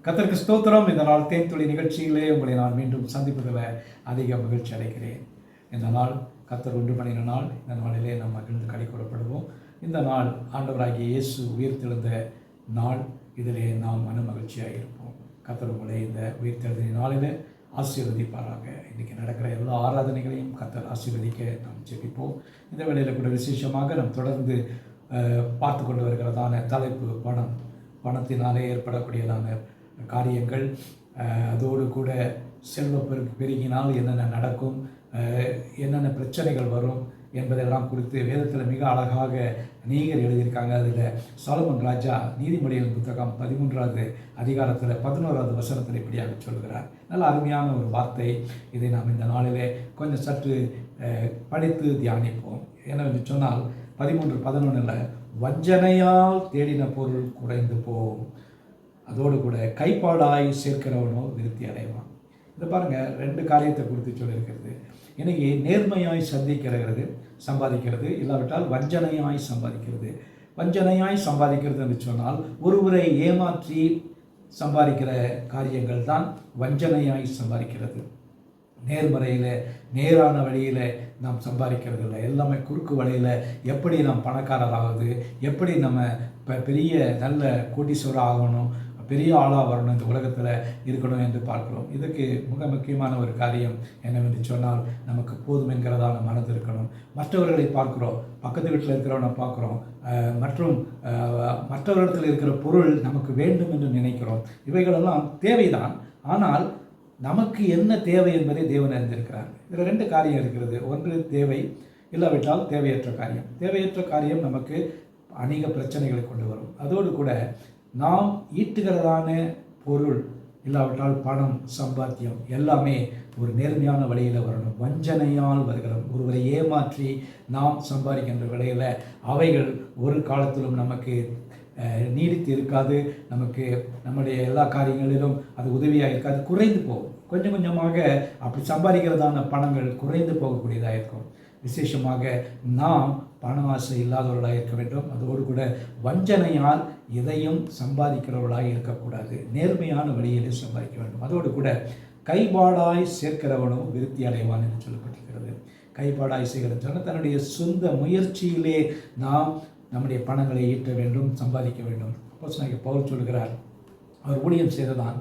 கர்த்தருக்கு ஸ்தோத்திரம். இந்த நாள் தேன்துளி நிகழ்ச்சியிலே உங்களை நான் மீண்டும் சந்திப்பதில் அதிக மகிழ்ச்சி அடைகிறேன். இந்த நாள் கர்த்தர் உண்டு பண்ணின நாள். இந்த நாளிலே நாம் மகிழ்ந்து களிகூறப்படுவோம். இந்த நாள் ஆண்டவராகிய இயேசு உயிர்த்தெழுந்த நாள். இதிலே நாம் மன மகிழ்ச்சியாக இருப்போம். கர்த்தர் உங்களை இந்த உயிர்த்தெழுந்த நாளில் ஆசீர்வதிப்பாராக. இன்றைக்கி நடக்கிற எல்லா ஆராதனைகளையும் கர்த்தர் ஆசீர்வதிக்க நாம் ஜெபிப்போம். இந்த வேளையில் கூட விசேஷமாக நாம் தொடர்ந்து பார்த்து கொண்டு வருகிறதான தலைப்பு பணத்தினாலே ஏற்படக்கூடியதான காரியங்கள், அதோடு கூட செல்வ பெருகினால் என்னென்ன நடக்கும், என்னென்ன பிரச்சனைகள் வரும் என்பதெல்லாம் குறித்து வேதத்தில் மிக அழகாக அநேகர் எழுதியிருக்காங்க. அதில் சாலமன் ராஜா நீதிமொழிகள் புத்தகம் 13வது அதிகாரத்தில் 11வது வசனத்தில் இப்படியாக சொல்கிறார். நல்ல அருமையான ஒரு வார்த்தை. இதை நாம் இந்த நாளிலே கொஞ்சம் சற்று படித்து தியானிப்போம். என்னவென்று சொன்னால் 13:11 வஞ்சனையால் தேடின பொருள் குறைந்து போகும், அதோடு கூட கைப்பாடாய் சேர்க்கிறவனோ விருத்தி அடைவான். இதை பாருங்கள், 2 காரியத்தை குறித்து சொல்லியிருக்கிறது. இன்னைக்கு நேர்மையாய் சம்பாதிக்கிறது, இல்லாவிட்டால் வஞ்சனையாய் சம்பாதிக்கிறது. வஞ்சனையாய் சம்பாதிக்கிறது என்று சொன்னால் ஒருவரை ஏமாற்றி சம்பாதிக்கிற காரியங்கள் தான் வஞ்சனையாய் சம்பாதிக்கிறது. நேர்மறையில் நேரான வழியில் நாம் சம்பாதிக்கிறது இல்லை. எல்லாமே குறுக்கு வழியில் எப்படி நாம் பணக்காரராகுது, எப்படி நம்ம பெரிய நல்ல கோடீஸ்வரர் ஆகணும், பெரிய ஆளாக வரணும், இந்த உலகத்தில் இருக்கணும் என்று பார்க்கிறோம். இதுக்கு மிக முக்கியமான ஒரு காரியம் என்னவென்று சொன்னால் நமக்கு போதும் என்கிறதான மனது இருக்கணும். மற்றவர்களை பார்க்குறோம், பக்கத்து வீட்டில் இருக்கிறவனை பார்க்குறோம், மற்றும் மற்றவரிடத்தில் இருக்கிற பொருள் நமக்கு வேண்டும் என்று நினைக்கிறோம். இவைகளெல்லாம் தேவைதான். ஆனால் நமக்கு என்ன தேவை என்பதை தேவன் அறிந்திருக்கிறார். இதில் 2 காரியம் இருக்கிறது. ஒன்று தேவை, இல்லாவிட்டால் தேவையற்ற காரியம். தேவையற்ற காரியம் நமக்கு அநேக பிரச்சனைகளை கொண்டு வரும். அதோடு கூட நாம் ஈட்டுகிறதான பொருள், இல்லாவிட்டால் பணம், சம்பாத்தியம் எல்லாமே ஒரு நேர்மையான வழியில் வரணும். வஞ்சனையால் வருகிற ஒருவரை ஏமாற்றி நாம் சம்பாதிக்கின்ற வழியில் அவைகள் ஒரு காலத்திலும் நமக்கு நீடித்து இருக்காது. நமக்கு நம்முடைய எல்லா காரியங்களிலும் அது உதவியாக இருக்காது, குறைந்து போகும். கொஞ்சம் கொஞ்சமாக அப்படி சம்பாதிக்கிறதான பணங்கள் குறைந்து போகக்கூடியதாக இருக்கும். விசேஷமாக நாம் பண ஆசை இல்லாதவர்களாக இருக்க வேண்டும். அதோடு கூட வஞ்சனையால் எதையும் சம்பாதிக்கிறவர்களாக இருக்கக்கூடாது. நேர்மையான வழியிலே சம்பாதிக்க வேண்டும். அதோடு கூட கைப்பாடாய் சேர்க்கிறவனும் விருத்தி அடைவான் என்று சொல்லப்பட்டிருக்கிறது. கைப்பாடாய் செய்கிறது தன்னுடைய சொந்த முயற்சியிலே நாம் நம்முடைய பணங்களை ஈட்ட வேண்டும், சம்பாதிக்க வேண்டும். அப்போஸ்தலனாகிய பவுல் சொல்கிறார், அவர் ஊழியம் செய்ததான்,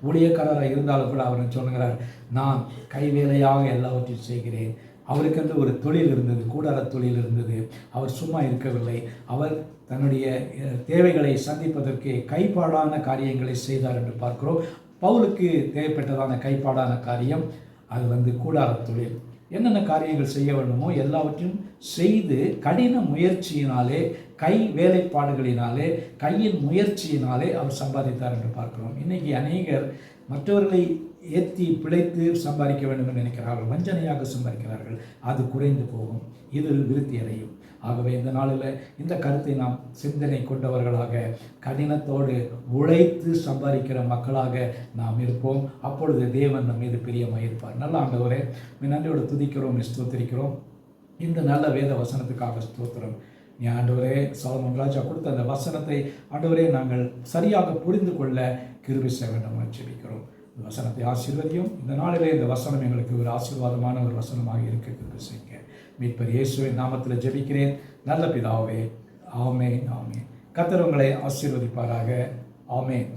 ஊழியக்காரராக இருந்தாலும் கூட அவர் சொல்லுகிறார், நான் கைவேலையாக எல்லாவற்றையும் செய்கிறேன். அவருக்கென்று ஒரு தொழில் இருந்தது, கூடார தொழில் இருந்தது. அவர் சும்மா இருக்கவில்லை. அவர் தன்னுடைய தேவைகளை சந்திப்பதற்கு கைப்பாடான காரியங்களை செய்தார் என்று பார்க்கிறோம். பவுலுக்கு தேவைப்பட்டதான கைப்பாடான காரியம் அது கூடார தொழில். என்னென்ன காரியங்கள் செய்ய வேண்டுமோ எல்லாவற்றையும் செய்து கடின முயற்சியினாலே, கை வேலைப்பாடுகளினாலே, கையின் முயற்சியினாலே அவர் சம்பாதித்தார் என்று பார்க்கிறோம். இன்றைக்கி அநேகர் மற்றவர்களை ஏற்றி பிழைத்து சம்பாதிக்க வேண்டும் என்று நினைக்கிறார்கள், வஞ்சனையாக சம்பாதிக்கிறார்கள். அது குறைந்து போகும், இதில் விருத்தி அடையும். ஆகவே இந்த நாளில் இந்த கருத்தை நாம் சிந்தனை கொண்டவர்களாக, கடினத்தோடு உழைத்து சம்பாதிக்கிற மக்களாக நாம் இருப்போம். அப்பொழுது தேவன் நம் மீது பிரியமாக இருப்பார். நல்ல ஆண்டவரே, நன்றியோடு துதிக்கிறோம், ஸ்தோத்திரிக்கிறோம். இந்த நல்ல வேத வசனத்துக்காக ஸ்தோத்திரம். நீ ஆண்டவரே சாலமன் ராஜா கொடுத்த அந்த வசனத்தை ஆண்டவரே நாங்கள் சரியாக புரிந்து கொள்ள கிருபை செய்ய வேண்டும் ஜெபிக்கிறோம். இந்த வசனத்தை ஆசீர்வதியும். இந்த நாளிலே இந்த வசனம் எங்களுக்கு ஒரு ஆசீர்வாதமான ஒரு வசனமாக இருக்க கிருபை செய்யுங்க. மீட்பர் இயேசுவின் நாமத்தில் ஜெபிக்கிறேன் நல்ல பிதாவே. ஆமென், ஆமென். கர்த்தர் உங்களை ஆசீர்வதிப்பாராக. ஆமென்.